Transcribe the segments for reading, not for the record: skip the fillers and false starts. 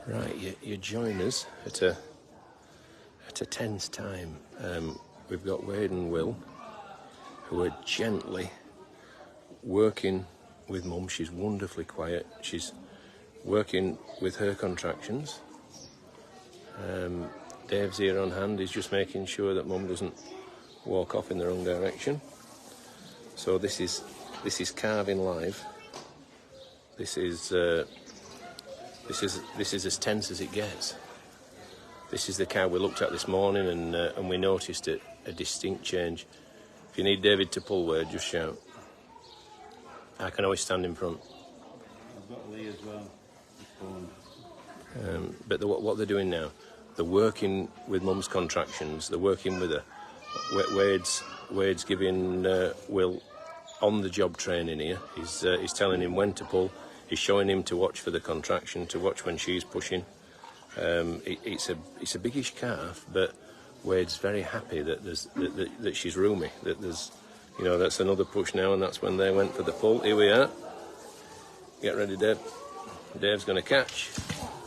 Right, you join us at a tense time. We've got Wade and Will, who are gently working with Mum. She's wonderfully quiet. She's working with her contractions. Dave's here on hand. He's just making sure that Mum doesn't walk off in the wrong direction. So this is calving live. This is as tense as it gets. This is the cow we looked at this morning, and we noticed a distinct change. If you need David to pull Wade, just shout. I can always stand in front. I've got Lee as well. But what they're doing now, they're working with Mum's contractions. They're working with her. Wade's giving Will on-the-job training here. He's telling him when to pull. He's showing him to watch for the contraction, to watch when she's pushing. It's a biggish calf, but Wade's very happy that that she's roomy. That there's, that's another push now, and that's when they went for the pull. Here we are. Get ready, Dave. Dave's going to catch.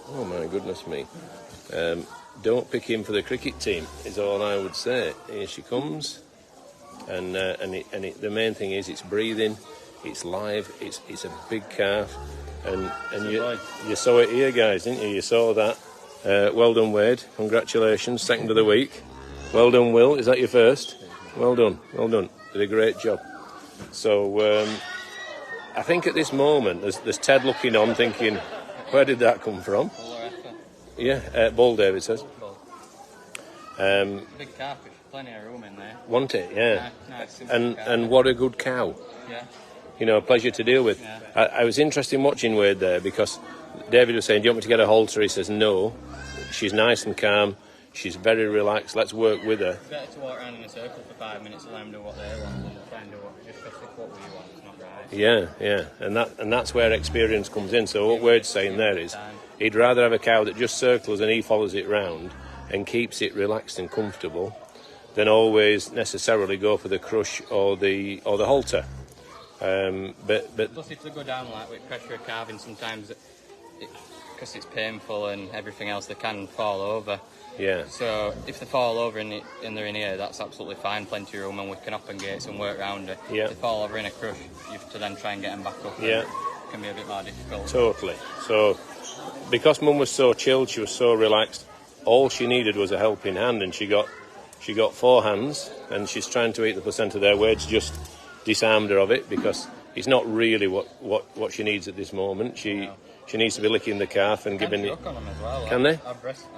Oh my goodness me! Don't pick him for the cricket team, is all I would say. Here she comes, and the main thing is it's breathing. It's live. It's a big calf, and you saw it here, guys, didn't you? You saw that. Well done, Wade. Congratulations, second of the week. Well done, Will. Is that your first? Well done. Well done. Did a great job. So I think at this moment there's Ted looking on, thinking, where did that come from? Yeah, Bull, David says. Big calf, plenty of room in there. Want it? Yeah. Nice, and what a good cow. Yeah. A pleasure to deal with. Yeah. I was interested in watching Wade there because David was saying, do you want me to get a halter? He says, no. She's nice and calm. She's very relaxed. Let's work with her. It's better to walk around in a circle for 5 minutes and let them do what they want than try and do just because what we want. It's not right. Yeah. And that's where experience comes in. So what Wade's saying there is he'd rather have a cow that just circles and he follows it round and keeps it relaxed and comfortable than always necessarily go for the crush or the halter. But plus, if they go down like with pressure of calving, sometimes because it's painful and everything else, they can fall over. Yeah. So if they fall over and they're in here, that's absolutely fine. Plenty of room, and we can open gates and work around it. Yeah. If they fall over in a crush, you have to then try and get them back up. Yeah. It can be a bit more difficult. Totally. So because Mum was so chilled, she was so relaxed. All she needed was a helping hand, and she got 4 hands, and she's trying to eat the placenta there. Wade's just disarmed her of it because it's not really what she needs at this moment. She needs to be licking the calf and giving it. Choke on them as well. Can they?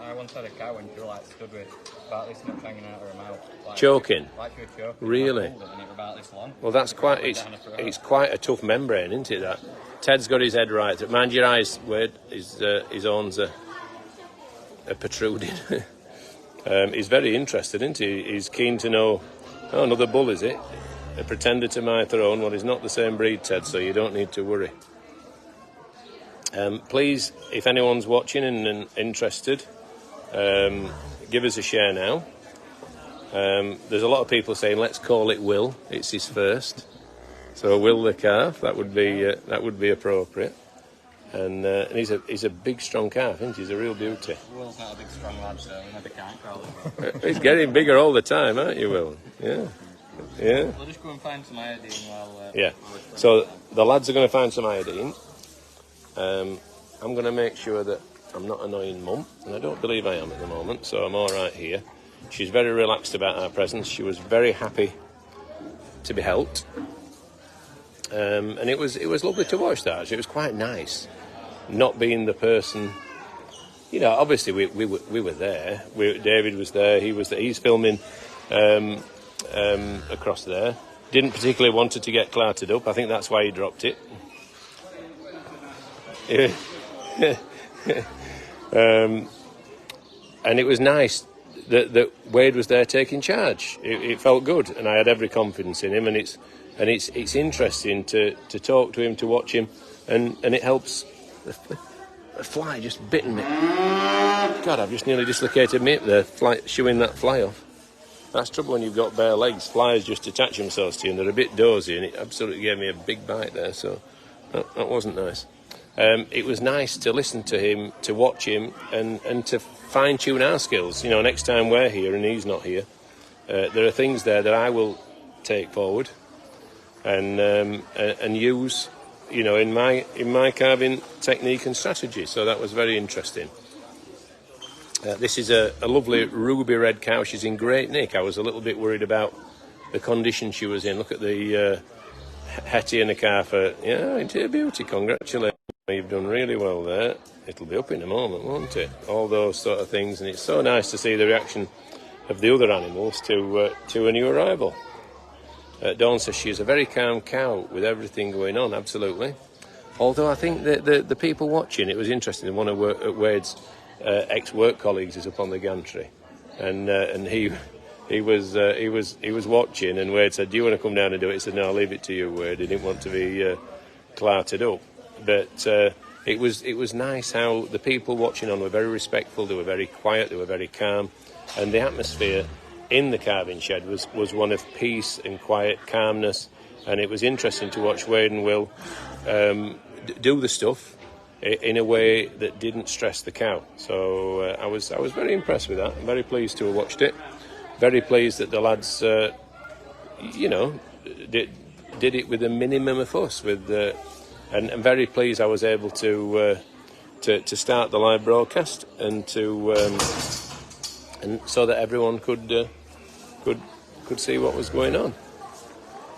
I once had a cow and she stood with about this much hanging out of her mouth. Choking? Like she was choking. Really? And it was about this long. Well, that's it's quite a tough membrane, isn't it? That Ted's got his head right. Mind your eyes, Wade. His horns are protruding. He's very interested, isn't he? He's keen to know. Oh, another bull, is it? A pretender to my throne. Well, he's not the same breed, Ted, so you don't need to worry. Please, if anyone's watching and interested, give us a share now. There's a lot of people saying, let's call it Will. It's his first. So Will the calf, that would be appropriate. And he's a big, strong calf, isn't he? He's a real beauty. Will's not a big, strong lad, so we never can't call him. He's getting bigger all the time, aren't you, Will? Yeah. Yeah. We'll just go and find some iodine while... Yeah. So the lads are going to find some iodine. I'm going to make sure that I'm not annoying Mum, and I don't believe I am at the moment, so I'm all right here. She's very relaxed about our presence. She was very happy to be helped. And it was lovely to watch that. It was quite nice not being the person... obviously we were there. David was there. He was there. He's filming... across there. Didn't particularly want it to get clouted up. I think that's why he dropped it. And it was nice that Wade was there taking charge. It felt good, and I had every confidence in him. And it's interesting to talk to him, to watch him, and it helps. The fly just bitten me. God, I've just nearly dislocated me up there, shooing that fly off. That's trouble when you've got bare legs. Flies just attach themselves to you and they're a bit dozy, and it absolutely gave me a big bite there, so that wasn't nice. it was nice to listen to him, to watch him, and to fine-tune our skills. You know, next time we're here and he's not here, there are things there that I will take forward and use, you know, in my carving technique and strategy. So that was very interesting. This is a lovely ruby red cow. She's in great nick. I was a little bit worried about the condition she was in. Look at the Hetty and the calf. Yeah, it's a beauty. Congratulations. You've done really well there. It'll be up in a moment, won't it? All those sort of things. And it's so nice to see the reaction of the other animals to a new arrival. Dawn says she is a very calm cow with everything going on, absolutely. Although I think that the people watching, it was interesting. One of Wade's ex-work colleagues is up on the gantry, and he was watching, and Wade said, "Do you want to come down and do it?" He said, "No, I'll leave it to you, Wade." He didn't want to be clouted up, but it was nice how the people watching on were very respectful. They were very quiet. They were very calm, and the atmosphere in the carving shed was one of peace and quiet calmness. And it was interesting to watch Wade and Will do the stuff in a way that didn't stress the cow. So I was very impressed with that. I'm very pleased to have watched it. Very pleased that the lads, you know, did it with a minimum of fuss. And very pleased I was able to start the live broadcast and and so that everyone could see what was going on.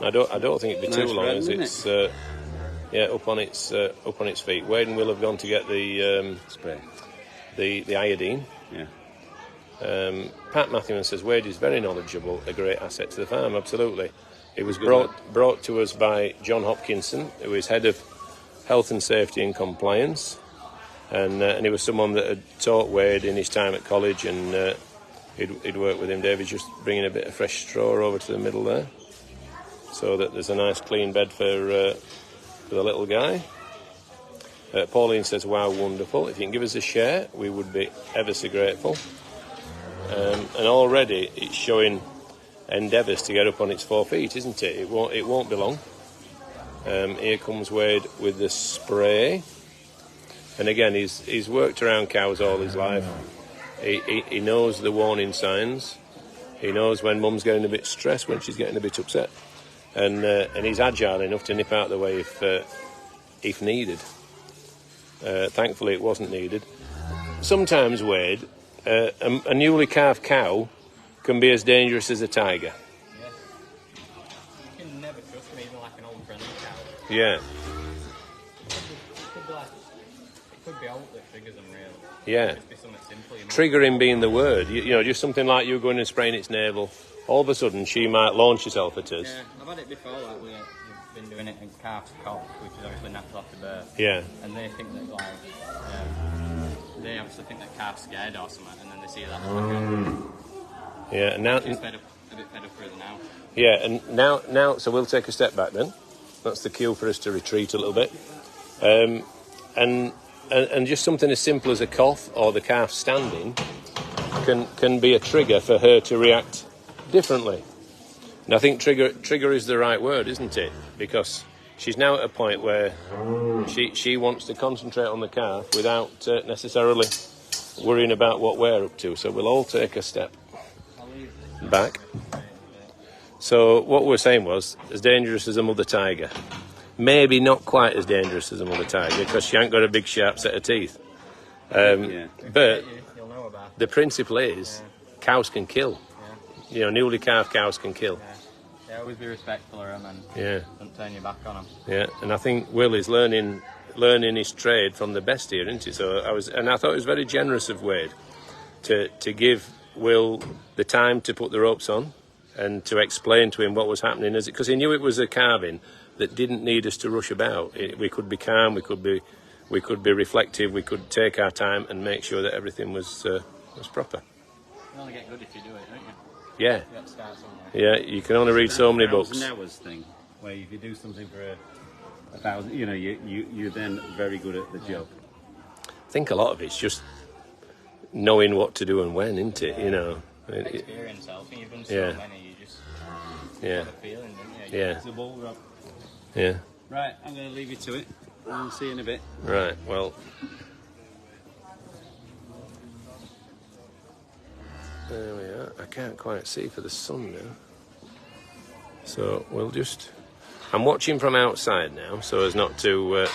I don't think it'd be too long, as it's up on its feet. Wade and Will have gone to get the spray, the iodine. Yeah. Pat Matthews says Wade is very knowledgeable, a great asset to the farm. Absolutely. It was brought to us by John Hopkinson, who is head of health and safety and compliance, and he was someone that had taught Wade in his time at college, and he'd worked with him. David's just bringing a bit of fresh straw over to the middle there, so that there's a nice clean bed for the little guy. Pauline says, "Wow, wonderful. If you can give us a share, we would be ever so grateful." And already it's showing endeavours to get up on its 4 feet, isn't it? It won't be long. Here comes Wade with the spray, and again he's worked around cows all his life. He knows the warning signs. He knows when Mum's getting a bit stressed, when she's getting a bit upset, and he's agile enough to nip out of the way if needed. Thankfully, it wasn't needed. Sometimes, Wade, a newly calved cow can be as dangerous as a tiger. Yeah. You can never trust me, even like an old friendly cow. Yeah. It could be out that triggers them, really. Yeah. Just be something simple. Triggering being the word. You know, just something like you going and spraying its navel. All of a sudden, she might launch herself at us. Yeah, I've had it before. Like we've been doing it in calf's cock, which is obviously natural after birth. Yeah. And they think that they obviously think that calf's scared or something, and then they see that. Yeah, and now She's a bit fed up with it now. Yeah, and now, so we'll take a step back then. That's the cue for us to retreat a little bit, and just something as simple as a cough or the calf standing can be a trigger for her to react differently. And I think trigger is the right word, isn't it? Because she's now at a point where she wants to concentrate on the calf without necessarily worrying about what we're up to. So we'll all take a step back. So what we were saying was, as dangerous as a mother tiger. Maybe not quite as dangerous as a mother tiger, because she ain't got a big sharp set of teeth. But the principle is, cows can kill. You know, newly calved cows can kill. Yeah, always be respectful of them and don't turn your back on them. Yeah, and I think Will is learning his trade from the best here, isn't he? So I thought it was very generous of Wade to give Will the time to put the ropes on and to explain to him what was happening, because he knew it was a calving that didn't need us to rush about. We could be calm, we could be reflective, we could take our time and make sure that everything was proper. You only get good if you do it, don't you? Yeah. You have to start somewhere. Yeah, you can only read so many books. 1,000 hours thing, where if you do something for a thousand, you know, you're then very good at the job. I think a lot of it's just knowing what to do and when, isn't it? You know. Experience helping. You've done so many, you just Yeah. have a feeling, don't you? Yeah. It's a ball drop. Yeah. Right, I'm going to leave you to it. We'll see in a bit. Right, well, there we are. I can't quite see for the sun now. So we'll just... I'm watching from outside now, so as not to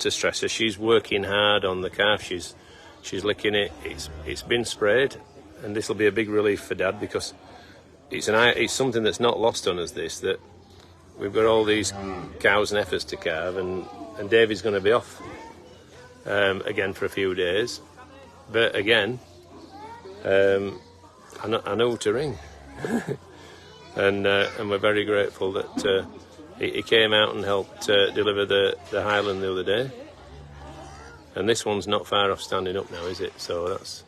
stress her. She's working hard on the calf. She's licking it. It's been sprayed, and this will be a big relief for Dad, because it's something that's not lost on us, this, that we've got all these cows and heifers to calve, and David's going to be off again for a few days. But again, I know who to ring. and we're very grateful that he came out and helped deliver the Highland the other day. And this one's not far off standing up now, is it? So that's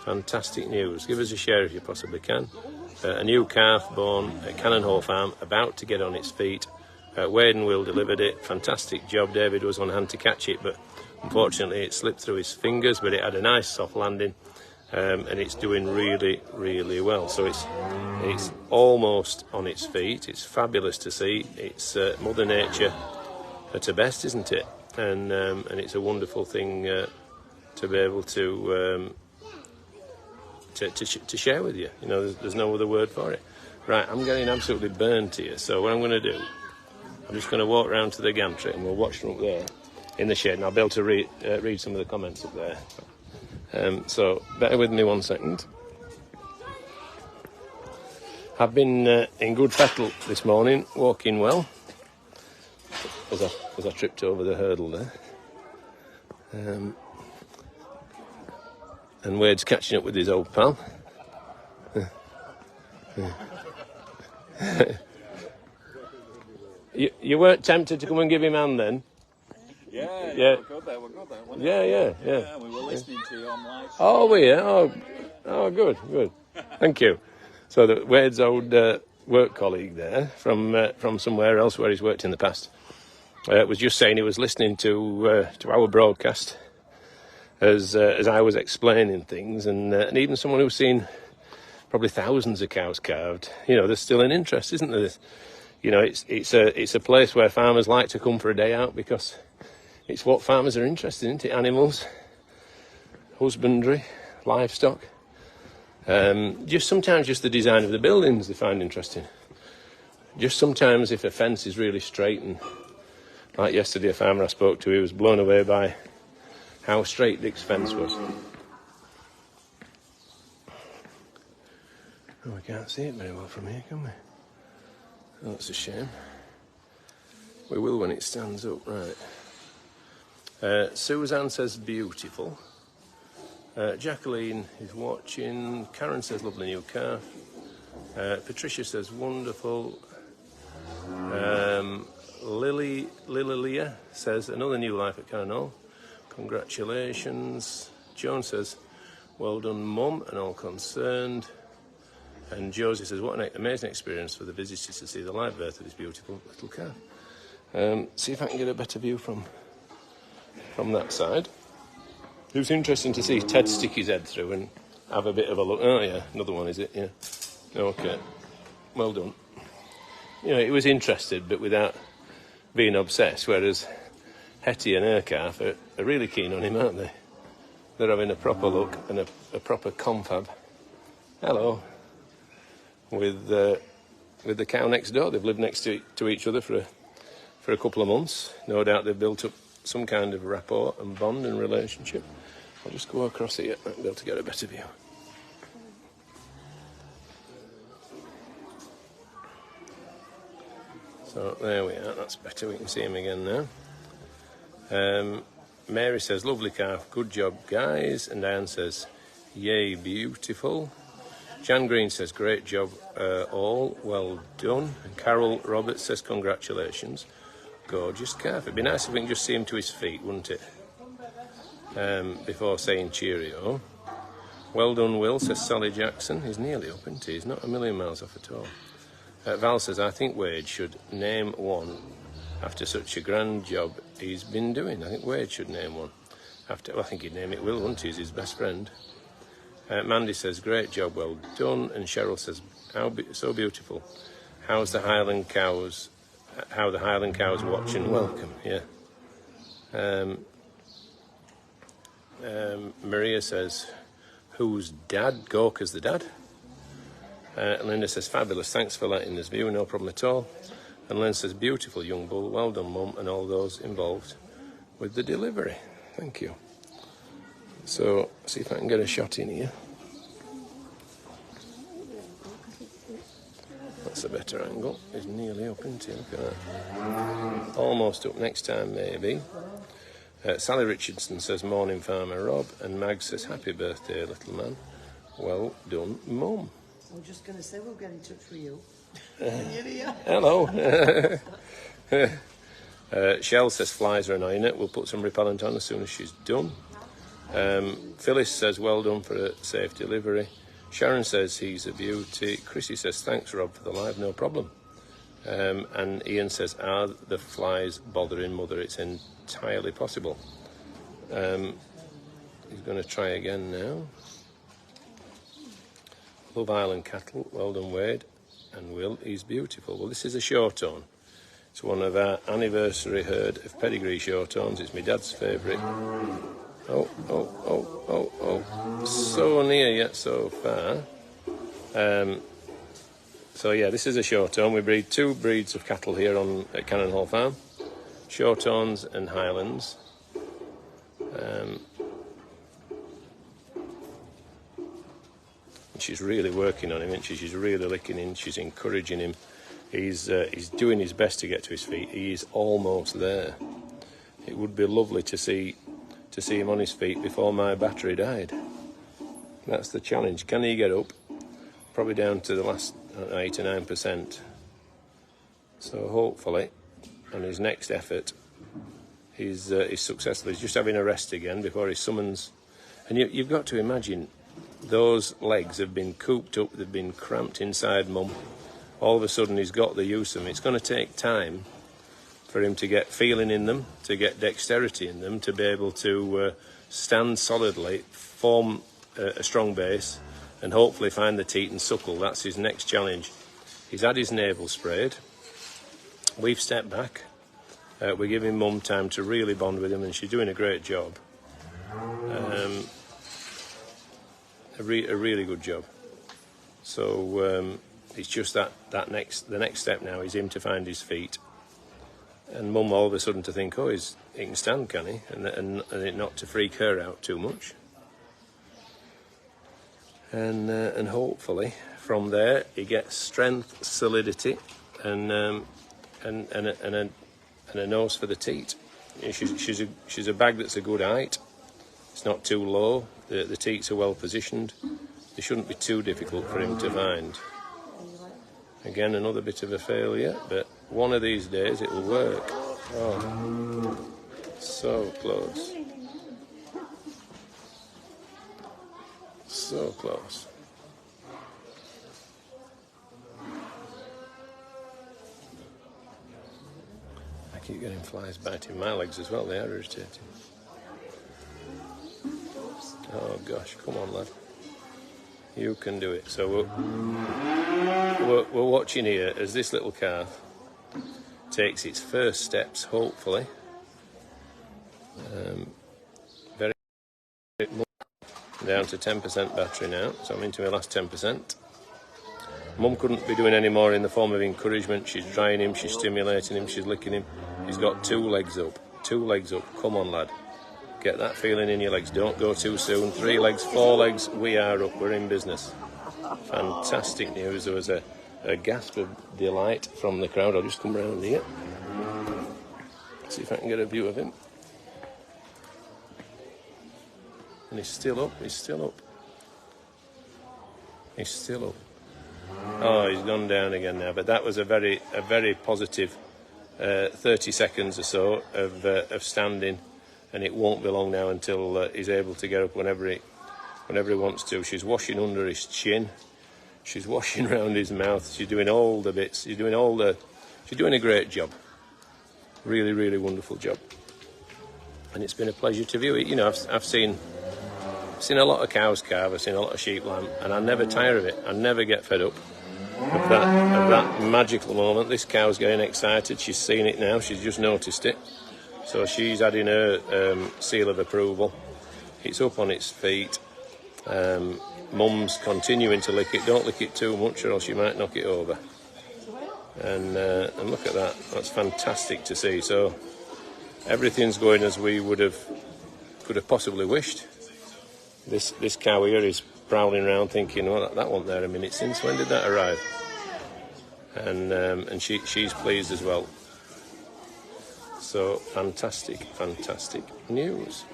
fantastic news. Give us a share if you possibly can. A new calf born at Cannon Hall Farm, about to get on its feet. Wade and Will delivered it. Fantastic job. David was on hand to catch it, but unfortunately it slipped through his fingers, but it had a nice soft landing. And it's doing really, really well. So it's almost on its feet. It's fabulous to see. It's Mother Nature at her best, isn't it? And it's a wonderful thing to be able to share with you. You know, there's no other word for it. Right, I'm getting absolutely burnt here. So what I'm going to do, I'm just going to walk round to the gantry and we'll watch from up there in the shed, and I'll be able to read some of the comments up there. So bear with me 1 second. I've been in good fettle this morning, walking well, as I tripped over the hurdle there. And Wade's catching up with his old pal. You weren't tempted to come and give him a hand then? Yeah, we're good there. Yeah. We were listening to you on live. Oh, were you? Oh, good. Thank you. So Wade's old work colleague there from somewhere else where he's worked in the past was just saying he was listening to our broadcast as I was explaining things, and even someone who's seen probably thousands of cows calved. You know, there's still an interest, isn't there? You know, it's a place where farmers like to come for a day out, because it's what farmers are interested in, isn't it? Animals, husbandry, livestock. Sometimes just the design of the buildings they find interesting. Just sometimes if a fence is really straight, and like yesterday a farmer I spoke to, he was blown away by how straight Dick's fence was. Oh, we can't see it very well from here, can we? Oh, that's a shame. We will when it stands up, right. Suzanne says beautiful. Jacqueline is watching. Karen says lovely new calf. Patricia says wonderful. Lilia says another new life at Cannon. Congratulations. Joan says well done mum and all concerned. And Josie says what an amazing experience for the visitors to see the live birth of this beautiful little calf. See if I can get a better view from that side. It was interesting to see Ted stick his head through and have a bit of a look. Oh yeah, another one, is it? Yeah. Okay. Well done. You know, he was interested, but without being obsessed, whereas Hetty and her calf are really keen on him, aren't they? They're having a proper look and a proper confab. Hello. With the cow next door. They've lived next to each other for a couple of months. No doubt they've built up some kind of rapport and bond and relationship. I'll just go across here and be able to get a better view. So there we are, that's better, we can see him again now. Mary says, lovely calf, good job guys. And Anne says, yay, beautiful. Jan Green says, great job all, well done. And Carol Roberts says, congratulations. Gorgeous calf. It'd be nice if we can just see him to his feet, wouldn't it? Before saying cheerio. Well done, Will, says Sally Jackson. He's nearly up, isn't he? He's not a million miles off at all. Val says, I think Wade should name one after such a grand job he's been doing. I think Wade should name one. I think he'd name it Will, wouldn't he? He's his best friend. Mandy says, great job, well done. And Cheryl says, so beautiful. How the Highland cows watch and welcome. Yeah, Maria says, who's dad? Gorka's the dad. Linda says, fabulous, thanks for letting us view, no problem at all. And Lynn says, beautiful young bull, well done mum and all those involved with the delivery. Thank you. So, see if I can get a shot in here. That's a better angle. It's nearly up, isn't it? Look at that. Almost up, next time maybe. Sally Richardson says, morning farmer Rob. And Mag says, happy birthday little man. Well done mum. I'm just going to say we'll get in touch with you. Hello. Shell says flies are annoying it. We'll put some repellent on as soon as she's done. Phyllis says well done for a safe delivery. Sharon says he's a beauty. Chrissy says thanks Rob for the live, no problem. And Ian says are the flies bothering mother? It's entirely possible. He's going to try again now. Love Island cattle, well done Wade. And Will, he's beautiful. Well, this is a short-horn. It's one of our anniversary herd of pedigree short-horns. It's my dad's favourite. Oh. So near yet so far. So yeah, this is a short-horn. We breed two breeds of cattle here at Cannon Hall Farm. Short-horns and Highlands. She's really working on him, isn't she? She's really licking him. She's encouraging him. He's doing his best to get to his feet. He is almost there. It would be lovely to see him on his feet before my battery died. That's the challenge. Can he get up? Probably down to the last 8 or 9%. So hopefully, on his next effort, he's successful. He's just having a rest again before he summons. And you've got to imagine. Those legs have been cooped up, they've been cramped inside mum. All of a sudden he's got the use of them. It's going to take time for him to get feeling in them, to get dexterity in them, to be able to stand solidly, form a strong base, and hopefully find the teat and suckle. That's his next challenge. He's had his navel sprayed. We've stepped back. We're giving mum time to really bond with him, and she's doing a great job. A really good job. So it's just the next step now is him to find his feet, and mum all of a sudden to think, oh, he can stand, can he? And it not to freak her out too much. And hopefully from there he gets strength, solidity, and a nose for the teat. She's a bag that's a good height. It's not too low. The teats are well positioned. They shouldn't be too difficult for him to find. Again, another bit of a failure, but one of these days it will work. Oh, so close. So close. I keep getting flies biting my legs as well. They are irritating. Oh gosh, come on lad. You can do it. So we're watching here as this little calf takes its first steps, hopefully. Very down to 10% battery now, so I'm into my last 10%. Mum couldn't be doing any more in the form of encouragement. She's drying him, she's stimulating him, she's licking him. He's got 2 legs up. 2 legs up. Come on lad. Get that feeling in your legs. Don't go too soon. 3 legs, 4 legs. We are up. We're in business. Fantastic news. There was a gasp of delight from the crowd. I'll just come round here. See if I can get a view of him. And he's still up. He's still up. He's still up. Oh, he's gone down again now. But that was a very positive 30 seconds or so of standing. And it won't be long now until he's able to get up whenever he wants to. She's washing under his chin. She's washing around his mouth. She's doing all the bits. She's doing a great job. Really, really wonderful job. And it's been a pleasure to view it. You know, I've seen a lot of cows calve. I've seen a lot of sheep lamb, and I never tire of it. I never get fed up of that magical moment. This cow's getting excited. She's seen it now. She's just noticed it. So she's adding her seal of approval. It's up on its feet. Mum's continuing to lick it. Don't lick it too much or else you might knock it over. And look at that. That's fantastic to see. So everything's going as we could have possibly wished. This cow here is prowling around thinking, well, that wasn't there a minute since. When did that arrive? And she's pleased as well. So fantastic news.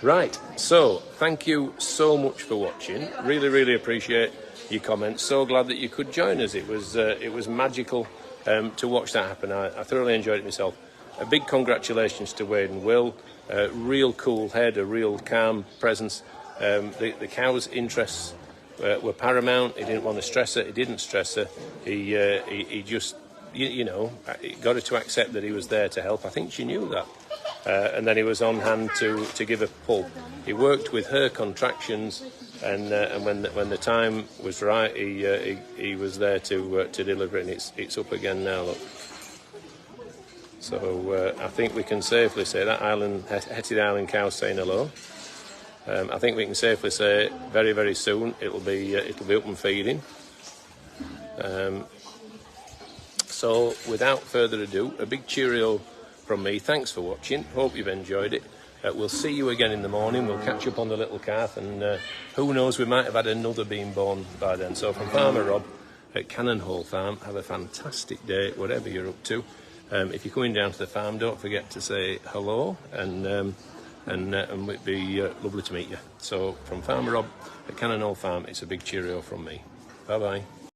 Right, so thank you so much for watching. Really appreciate your comments. So glad that you could join us. It was magical to watch that happen. I thoroughly enjoyed it myself. A big congratulations to Wade and Will. Real cool head, a real calm presence. The cow's interests were paramount. He didn't want to stress her. He didn't stress her. He just, you know, got her to accept that he was there to help. I think she knew that. And then he was on hand to give a pull. He worked with her contractions, and when the time was right, he was there to deliver it. And it's up again now. Look. So I think we can safely say that Hetted Island cow's saying hello. I think we can safely say very soon it'll be up and feeding. So without further ado, a big cheerio from me. Thanks for watching. Hope you've enjoyed it. We'll see you again in the morning. We'll catch up on the little calf, and who knows, we might have had another being born by then. So from Farmer Rob at Cannon Hall Farm, have a fantastic day, whatever you're up to. If you're coming down to the farm, don't forget to say hello, and it'd be lovely to meet you. So from Farmer Rob at Cannon Hall Farm, it's a big cheerio from me. Bye bye.